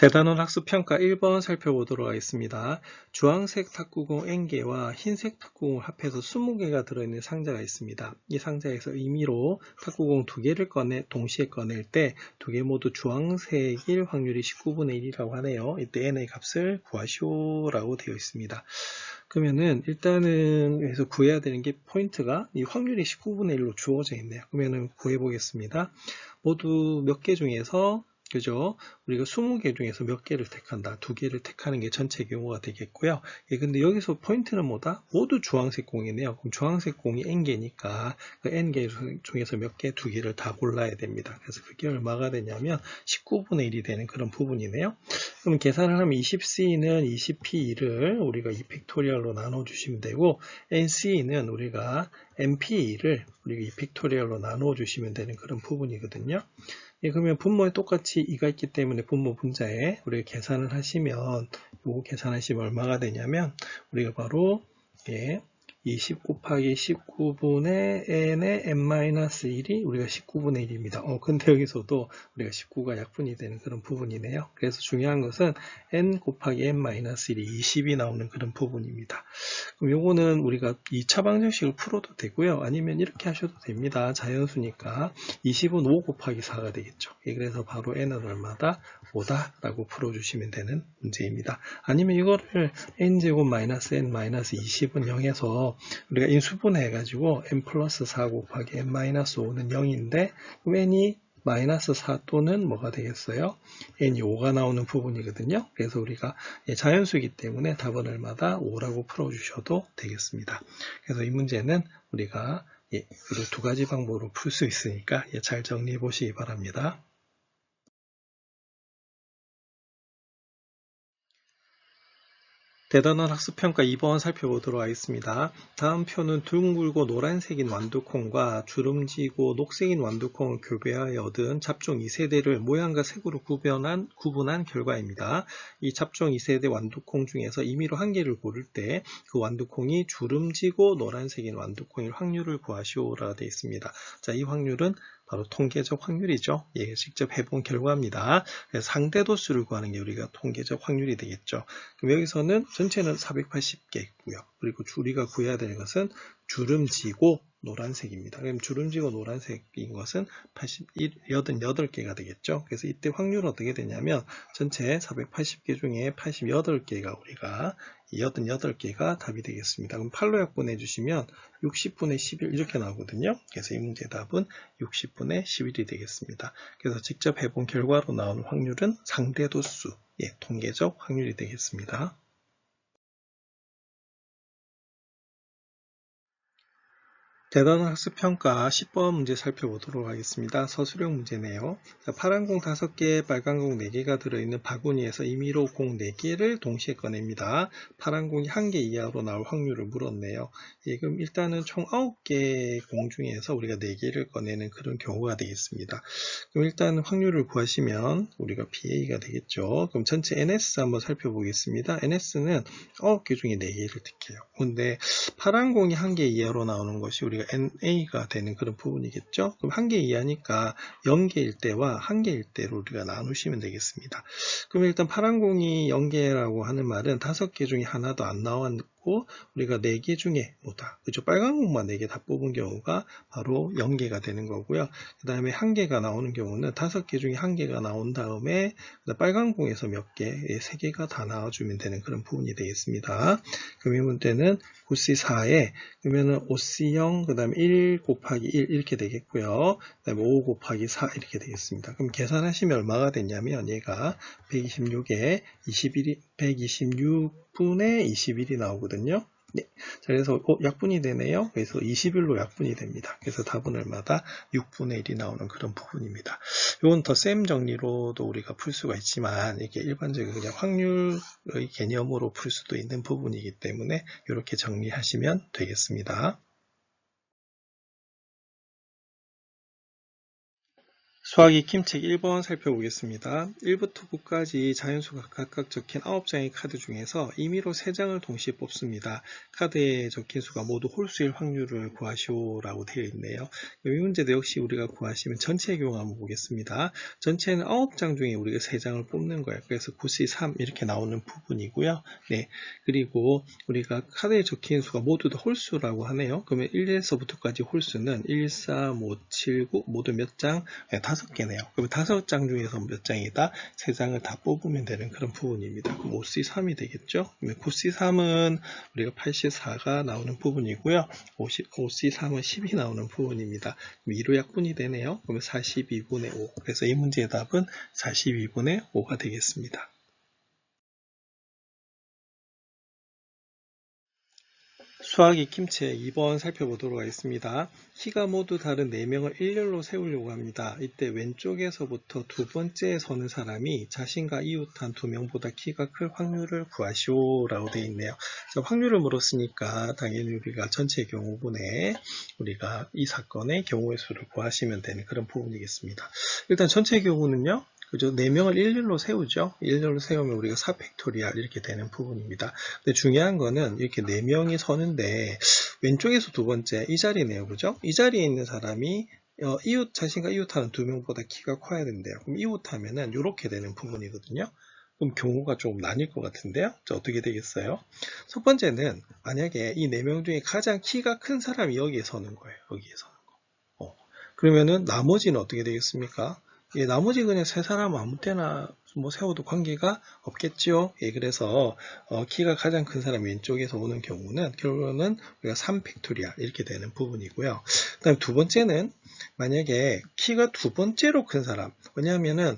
대단원 학습평가 1번 살펴보도록 하겠습니다. 주황색 탁구공 N개와 흰색 탁구공을 합해서 20개가 들어있는 상자가 있습니다. 이 상자에서 임의로 탁구공 2개를 동시에 꺼낼 때 2개 모두 주황색일 확률이 19분의 1이라고 하네요. 이때 N의 값을 구하시오라고 되어 있습니다. 그러면은 일단은 여기서 구해야 되는 게 포인트가 이 확률이 19분의 1로 주어져 있네요. 그러면은 구해 보겠습니다. 모두 몇 개 중에서 그죠? 우리가 20개 중에서 몇 개를 택한다. 2개를 택하는 게 전체 경우가 되겠고요. 근데 여기서 포인트는 뭐다? 모두 주황색 공이네요. 그럼 주황색 공이 N개니까 그 N개 중에서 몇 개? 2개를 다 골라야 됩니다. 그래서 그게 얼마가 되냐면 19분의 1이 되는 그런 부분이네요. 그럼 계산을 하면 20C는 20P2를 우리가 2팩토리얼로 나눠주시면 되고 NC는 우리가 NP2를 우리가 2팩토리얼로 나눠주시면 되는 그런 부분이거든요. 그러면 분모에 똑같이 2가 있기 때문에 분모 분자에 우리가 계산을 하시면 요거 계산하시면 얼마가 되냐면 우리가 바로 20 곱하기 19분의 n의 n-1이 우리가 19분의 1입니다. 근데 여기서도 우리가 19가 약분이 되는 그런 부분이네요. 그래서 중요한 것은 n 곱하기 n-1이 20이 나오는 그런 부분입니다. 그럼 요거는 우리가 2차 방정식을 풀어도 되고요. 아니면 이렇게 하셔도 됩니다. 자연수니까 20은 5 곱하기 4가 되겠죠. 그래서 바로 n은 얼마다? 5다 라고 풀어주시면 되는 문제입니다. 아니면 이거를 n제곱 마이너스 n 마이너스 20은 0에서 우리가 인수분해 해가지고 n 플러스 4 곱하기 n 마이너스 5는 0인데 그럼 n이 마이너스 4 또는 뭐가 되겠어요? n이 5가 나오는 부분이거든요. 그래서 우리가 자연수이기 때문에 답은 얼마다? 5라고 풀어주셔도 되겠습니다. 그래서 이 문제는 우리가 그리고 2가지 방법으로 풀 수 있으니까 잘 정리해 보시기 바랍니다. 대단원 학습평가 2번 살펴보도록 하겠습니다. 다음 표는 둥글고 노란색인 완두콩과 주름지고 녹색인 완두콩을 교배하여 얻은 잡종 2세대를 모양과 색으로 구분한 결과입니다. 이 잡종 2세대 완두콩 중에서 임의로 한 개를 고를 때 그 완두콩이 주름지고 노란색인 완두콩일 확률을 구하시오라 되어 있습니다. 자, 이 확률은 바로 통계적 확률이죠. 직접 해본 결과입니다. 그래서 상대도수를 구하는 게 우리가 통계적 확률이 되겠죠. 그럼 여기서는 전체는 480개고요. 그리고 우리가 구해야 되는 것은 주름지고 노란색입니다. 그럼 주름지고 노란색인 것은 88개가 되겠죠. 그래서 이때 확률은 어떻게 되냐면 전체 480개 중에 88개가 우리가 88개가 답이 되겠습니다. 그럼 8로 약분해 주시면 60분의 11 이렇게 나오거든요. 그래서 이 문제 답은 60분의 11이 되겠습니다. 그래서 직접 해본 결과로 나온 확률은 상대도수, 통계적 확률이 되겠습니다. 대단원 학습평가 10번 문제 살펴보도록 하겠습니다. 서술형 문제네요. 파란 공 5개, 빨간 공 4개가 들어있는 바구니에서 임의로 공 4개를 동시에 꺼냅니다. 파란 공이 1개 이하로 나올 확률을 물었네요. 그럼 일단은 총 9개 공 중에서 우리가 4개를 꺼내는 그런 경우가 되겠습니다. 그럼 일단 확률을 구하시면 우리가 PA가 되겠죠. 그럼 전체 NS 한번 살펴보겠습니다. NS는 9개 중에 4개를 택해요. 근데 파란 공이 1개 이하로 나오는 것이 우리가 NA가 되는 그런 부분이겠죠. 그럼 1개 이하니까 0개일 때와 1개일 때로 우리가 나누시면 되겠습니다. 그럼 일단 파란 공이 0개라고 하는 말은 5개 중에 하나도 안 나왔고 우리가 4개 중에 뭐다? 그죠? 빨간 공만 4개 다 뽑은 경우가 바로 0개가 되는 거고요. 그 다음에 1개가 나오는 경우는 5개 중에 1개가 나온 다음에 빨간 공에서 몇 개, 3개가 다 나와주면 되는 그런 부분이 되겠습니다. 그럼 이 문제는 9C4에 그러면은 5C0 그 다음에 1 곱하기 1 이렇게 되겠고요. 그 다음에 5 곱하기 4 이렇게 되겠습니다. 그럼 계산하시면 얼마가 되냐면 얘가 126에 126분의 21이 나오거든요. 네. 자, 그래서 약분이 되네요. 그래서 21로 약분이 됩니다. 그래서 답은 얼마다? 6분의 1이 나오는 그런 부분입니다. 이건 더 셈 정리로도 우리가 풀 수가 있지만 이게 일반적인 그냥 확률의 개념으로 풀 수도 있는 부분이기 때문에 이렇게 정리하시면 되겠습니다. 수학이 킴책 1번 살펴보겠습니다. 1부터 9까지 자연수가 각각 적힌 9장의 카드 중에서 임의로 3장을 동시에 뽑습니다. 카드에 적힌 수가 모두 홀수일 확률을 구하시오라고 되어 있네요. 이 문제도 역시 우리가 구하시면 전체의 경우 한번 보겠습니다. 전체는 9장 중에 우리가 3장을 뽑는 거예요. 그래서 9C3 이렇게 나오는 부분이고요. 네, 그리고 우리가 카드에 적힌 수가 모두 다 홀수라고 하네요. 그러면 1에서부터까지 홀수는 1, 3, 5, 7, 9 모두 몇 장? 5개네요. 그럼 5장 중에서 몇 장이다? 3장을 다 뽑으면 되는 그런 부분입니다. 그럼 5C3이 되겠죠? 9C3은 우리가 84가 나오는 부분이고요. 5C3은 10이 나오는 부분입니다. 그럼 2로 약분이 되네요. 그러면 42분의 5. 그래서 이 문제의 답은 42분의 5가 되겠습니다. 수학이 킴책 2번 살펴보도록 하겠습니다. 키가 모두 다른 4명을 일렬로 세우려고 합니다. 이때 왼쪽에서부터 두 번째에 서는 사람이 자신과 이웃한 2명보다 키가 클 확률을 구하시오 라고 되어 있네요. 확률을 물었으니까 당연히 우리가 전체 경우분에 우리가 이 사건의 경우의 수를 구하시면 되는 그런 부분이겠습니다. 일단 전체 경우는요. 그죠? 4명을 일렬로 세우죠. 일렬로 세우면 우리가 4팩토리얼 이렇게 되는 부분입니다. 근데 중요한 거는 이렇게 4명이 서는데 왼쪽에서 두 번째 이 자리네요. 그죠? 이 자리에 있는 사람이 자신과 이웃하는 2명보다 키가 커야 된대요. 그럼 이웃하면은 이렇게 되는 부분이거든요. 그럼 경우가 좀 나뉠 것 같은데요. 자, 어떻게 되겠어요? 첫 번째는 만약에 이 4명 중에 가장 키가 큰 사람이 여기에 서는 거예요. 여기에 서는 거. 그러면은 나머지는 어떻게 되겠습니까? 예, 나머지 그냥 세 사람 아무 때나 뭐 세워도 관계가 없겠죠. 예, 그래서 키가 가장 큰 사람 왼쪽에서 오는 경우는 결론은 우리가 3팩토리얼 이렇게 되는 부분이고요. 그다음 두 번째는 만약에 키가 두 번째로 큰 사람, 왜냐하면은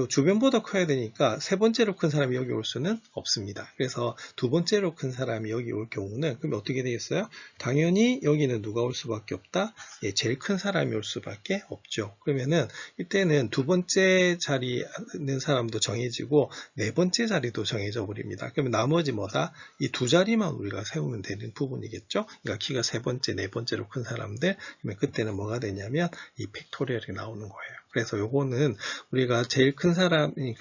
주변보다 커야 되니까 세 번째로 큰 사람이 여기 올 수는 없습니다. 그래서 두 번째로 큰 사람이 여기 올 경우는 그럼 어떻게 되겠어요? 당연히 여기는 누가 올 수밖에 없다? 예, 제일 큰 사람이 올 수밖에 없죠. 그러면은 이때는 두 번째 자리에 있는 사람도 정해지고 네 번째 자리도 정해져 버립니다. 그러면 나머지 뭐다? 이 두 자리만 우리가 세우면 되는 부분이겠죠? 그러니까 키가 세 번째, 네 번째로 큰 사람들, 그러면 그때는 뭐가 되냐면 이 팩토리얼이 나오는 거예요. 그래서 요거는 우리가 제일 큰 사람이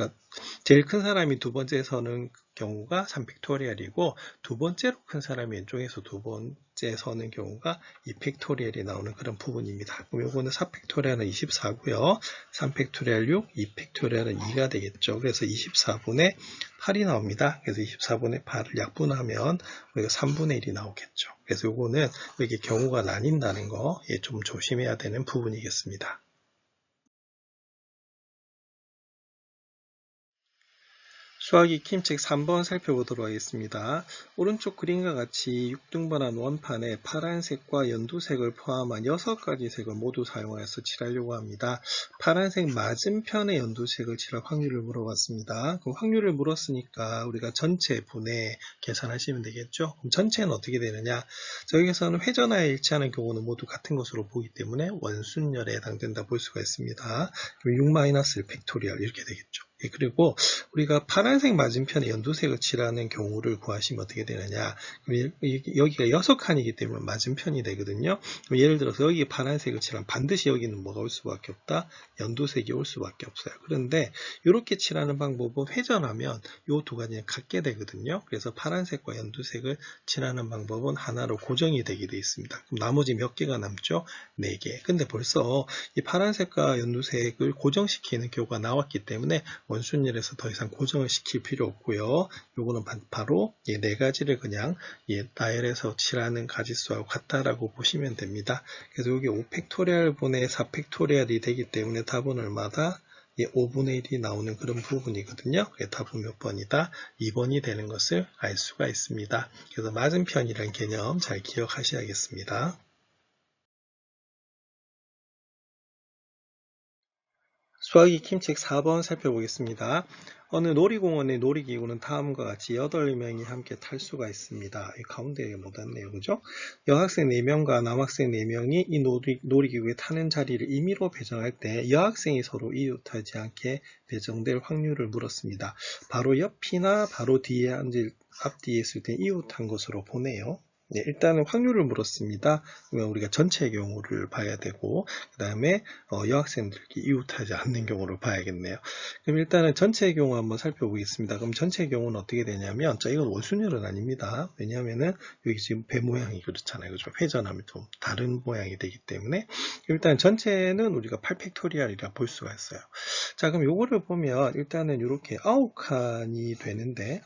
두 번째 서는 경우가 3팩토리얼이고 두 번째로 큰 사람이 왼쪽에서 두 번째 서는 경우가 2팩토리얼이 나오는 그런 부분입니다. 그럼 요거는 4팩토리얼은 24고요. 3팩토리얼 6, 2팩토리얼은 2가 되겠죠. 그래서 24분의 8이 나옵니다. 그래서 24분의 8을 약분하면 우리가 3분의 1이 나오겠죠. 그래서 요거는 이렇게 경우가 나뉜다는 거 좀 조심해야 되는 부분이겠습니다. 수학이 킴책 3번 살펴보도록 하겠습니다. 오른쪽 그림과 같이 6등분한 원판에 파란색과 연두색을 포함한 6가지 색을 모두 사용해서 칠하려고 합니다. 파란색 맞은편에 연두색을 칠할 확률을 물어봤습니다. 그럼 확률을 물었으니까 우리가 전체 분해 계산하시면 되겠죠. 그럼 전체는 어떻게 되느냐? 저기에서는 회전하여 일치하는 경우는 모두 같은 것으로 보기 때문에 원순열에 해당된다 볼 수가 있습니다. 그럼 6-1 팩토리얼 이렇게 되겠죠. 그리고 우리가 파란색 맞은편에 연두색을 칠하는 경우를 구하시면 어떻게 되느냐. 여기가 6칸이기 때문에 맞은편이 되거든요. 예를 들어서 여기 파란색을 칠하면 반드시 여기는 뭐가 올 수밖에 없다? 연두색이 올 수밖에 없어요. 그런데 이렇게 칠하는 방법은 회전하면 이 두 가지는 같게 되거든요. 그래서 파란색과 연두색을 칠하는 방법은 하나로 고정이 되게 되어 있습니다. 그럼 나머지 몇 개가 남죠? 4개. 근데 벌써 이 파란색과 연두색을 고정시키는 경우가 나왔기 때문에 원순열에서 더 이상 고정을 시킬 필요 없고요. 요거는 바로 4가지를 그냥 나열해서 칠하는 가지수하고 같다라고 보시면 됩니다. 그래서 여기 5팩토리얼 분의 4팩토리얼이 되기 때문에 답은 얼마다? 5분의 1이 나오는 그런 부분이거든요. 답은 몇 번이다? 2번이 되는 것을 알 수가 있습니다. 그래서 맞은편이라는 개념 잘 기억하셔야겠습니다. 수학이 킴책 4번 살펴보겠습니다. 어느 놀이공원의 놀이기구는 다음과 같이 8명이 함께 탈 수가 있습니다. 가운데에 못 왔네요. 그죠? 여학생 4명과 남학생 4명이 이 놀이기구에 타는 자리를 임의로 배정할 때 여학생이 서로 이웃하지 않게 배정될 확률을 물었습니다. 바로 옆이나 바로 뒤에 앞뒤에 있을 때 이웃한 것으로 보네요. 네, 일단은 확률을 물었습니다. 그러면 우리가 전체 경우를 봐야 되고, 그 다음에 여학생들이 이웃하지 않는 경우를 봐야겠네요. 그럼 일단은 전체 경우 한번 살펴보겠습니다. 그럼 전체 경우는 어떻게 되냐면, 자, 이건 원순열은 아닙니다. 왜냐하면은 여기 지금 배 모양이 그렇잖아요. 그죠? 회전하면 좀 다른 모양이 되기 때문에. 일단 전체는 우리가 8팩토리얼이라 볼 수가 있어요. 자, 그럼 요거를 보면 일단은 이렇게 9칸이 되는데,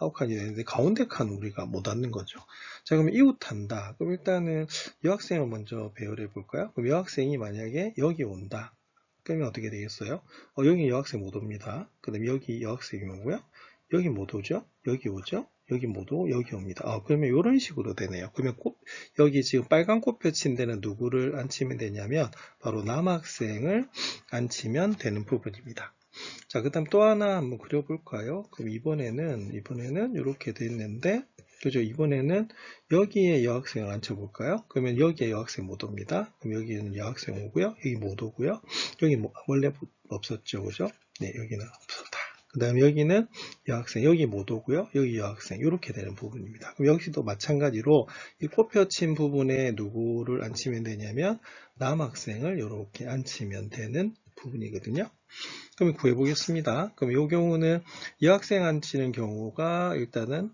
가운데 칸 우리가 못 얻는 거죠. 자, 그럼 이웃한다. 그럼 일단은 여학생을 먼저 배열해 볼까요? 그럼 여학생이 만약에 여기 온다. 그러면 어떻게 되겠어요? 여기 여학생 못 옵니다. 그 다음에 여기 여학생이 오고요. 여기 못 오죠? 여기 오죠? 여기 못 오고 여기 옵니다. 그러면 이런 식으로 되네요. 그러면 여기 지금 빨간 꽃표친 데는 누구를 앉히면 되냐면 바로 남학생을 앉히면 되는 부분입니다. 자, 그 다음 또 하나 한번 그려볼까요? 그럼 이번에는 이렇게 됐는데, 그죠? 이번에는 여기에 여학생을 앉혀볼까요? 그러면 여기에 여학생 못 옵니다. 그럼 여기는 여학생 오고요. 여기 못 오고요. 여기 원래 없었죠. 그죠? 네, 여기는 없었다. 그 다음에 여기는 여학생, 여기 못 오고요. 여기 여학생, 이렇게 되는 부분입니다. 그럼 여기도 마찬가지로 이 꽃펴친 부분에 누구를 앉히면 되냐면 남학생을 이렇게 앉히면 되는 부분이거든요. 그럼 구해보겠습니다. 그럼 이 경우는 여학생 앉히는 경우가 일단은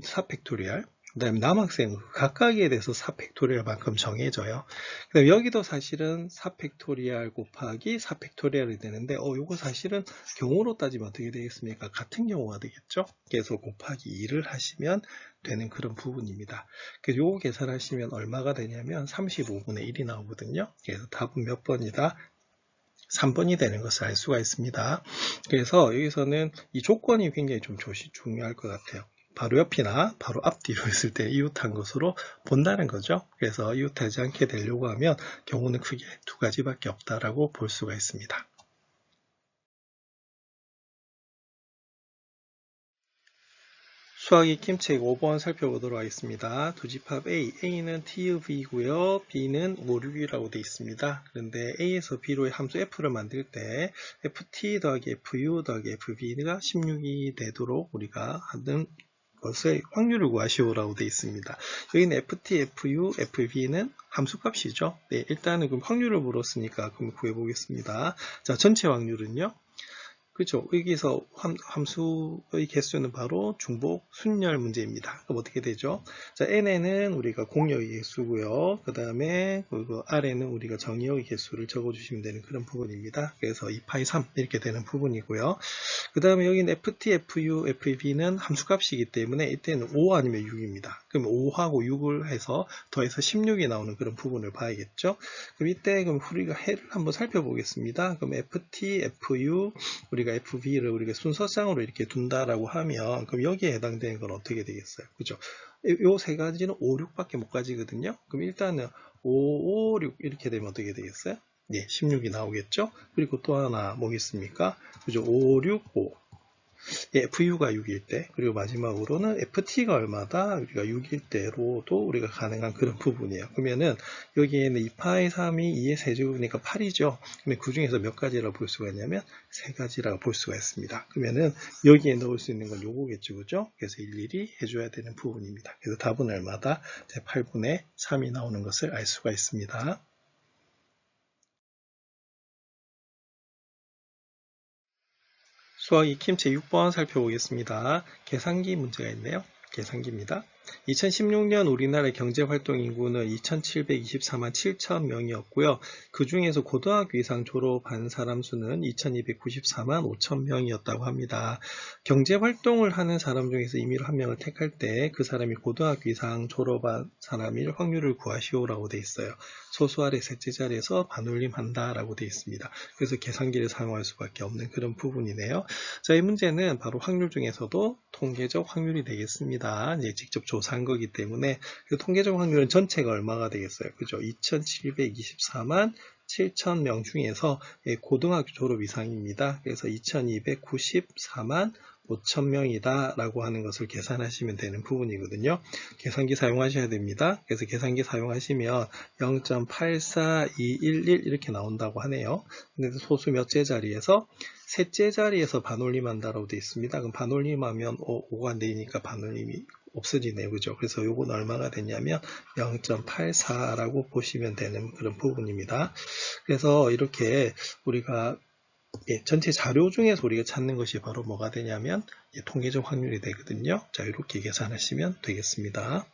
4팩토리얼, 그 다음에 남학생 각각에 대해서 4팩토리얼만큼 정해져요. 그 다음에 여기도 사실은 4팩토리얼 곱하기 4팩토리얼이 되는데 요거 사실은 경우로 따지면 어떻게 되겠습니까? 같은 경우가 되겠죠? 그래서 곱하기 2를 하시면 되는 그런 부분입니다. 그래서 요거 계산하시면 얼마가 되냐면 35분의 1이 나오거든요. 그래서 답은 몇 번이다? 3번이 되는 것을 알 수가 있습니다. 그래서 여기서는 이 조건이 굉장히 좀 중요할 것 같아요. 바로 옆이나 바로 앞뒤로 있을 때 이웃한 것으로 본다는 거죠. 그래서 이웃하지 않게 되려고 하면 경우는 크게 두 가지밖에 없다라고 볼 수가 있습니다. 수학이 김책 5번 살펴보도록 하겠습니다. 두집합 A, A는 TUV이고요. B는 5, 6이라고 되어 있습니다. 그런데 A에서 B로의 함수 F를 만들 때 FT 더하기 FU 더하기 FB가 16이 되도록 우리가 하는 것의 확률을 구하시오라고 되어 있습니다. 여기는 FT, FU, FB는 함수값이죠. 네, 일단은 그럼 확률을 물었으니까 그럼 구해보겠습니다. 자, 전체 확률은요? 그렇죠. 여기서 함수의 개수는 바로 중복 순열 문제입니다. 그럼 어떻게 되죠? 자, n에는 우리가 공역의 개수고요. 그 다음에 r에는 우리가 정의역의 개수를 적어주시면 되는 그런 부분입니다. 그래서 2파이 3 이렇게 되는 부분이고요. 그 다음에 여기는 ft, fu, fb는 함수값이기 때문에 이때는 5 아니면 6입니다. 그럼 5하고 6을 해서 더해서 16이 나오는 그런 부분을 봐야겠죠. 그럼 이때 그럼 우리가 해를 한번 살펴보겠습니다. 그럼 ft, fu, 우리가 FB를 우리가 순서상으로 이렇게 둔다라고 하면 그럼 여기에 해당되는 건 어떻게 되겠어요? 그죠? 요 세 가지는 5, 6밖에 못 가지거든요. 그럼 일단은 5, 5, 6 이렇게 되면 어떻게 되겠어요? 네, 16이 나오겠죠? 그리고 또 하나 뭐겠습니까? 그죠? 5, 6, 5. FU가 6일 때, 그리고 마지막으로는 FT가 얼마다? 우리가 6일 때로도 우리가 가능한 그런 부분이에요. 그러면은 여기에는 2파이 3이 2의 세제곱이니까 8이죠. 그러면 그 중에서 몇 가지라고 볼 수가 있냐면 세 가지라고 볼 수가 있습니다. 그러면은 여기에 넣을 수 있는 건 요거겠죠, 그죠? 그래서 일일이 해줘야 되는 부분입니다. 그래서 답은 얼마다? 8분의 3이 나오는 것을 알 수가 있습니다. 수학 익힘 제6번 살펴보겠습니다. 계산기 문제가 있네요. 계산기입니다. 2016년 우리나라 경제활동 인구는 2,724만 7천 명이었고요. 그 중에서 고등학교 이상 졸업한 사람 수는 2,294만 5천 명이었다고 합니다. 경제활동을 하는 사람 중에서 임의로 한 명을 택할 때 그 사람이 고등학교 이상 졸업한 사람일 확률을 구하시오라고 되어 있어요. 소수 아래 셋째 자리에서 반올림한다라고 되어 있습니다. 그래서 계산기를 사용할 수밖에 없는 그런 부분이네요. 자, 이 문제는 바로 확률 중에서도 통계적 확률이 되겠습니다. 이제 직접 조사한 거기 때문에 그 통계적 확률은 전체가 얼마가 되겠어요? 그죠? 2,724만 7천 명 중에서 고등학교 졸업 이상입니다. 그래서 2,294만 5천 명이다 라고 하는 것을 계산하시면 되는 부분이거든요. 계산기 사용하셔야 됩니다. 그래서 계산기 사용하시면 0.84211 이렇게 나온다고 하네요. 근데 소수 몇째 자리에서 셋째 자리에서 반올림한다라고 되어 있습니다. 그럼 반올림하면 5가 4니까 반올림이 없어지네요. 그죠? 그래서 요건 얼마가 되냐면 0.84라고 보시면 되는 그런 부분입니다. 그래서 이렇게 우리가 전체 자료 중에서 우리가 찾는 것이 바로 뭐가 되냐면 통계적 확률이 되거든요. 자, 이렇게 계산하시면 되겠습니다.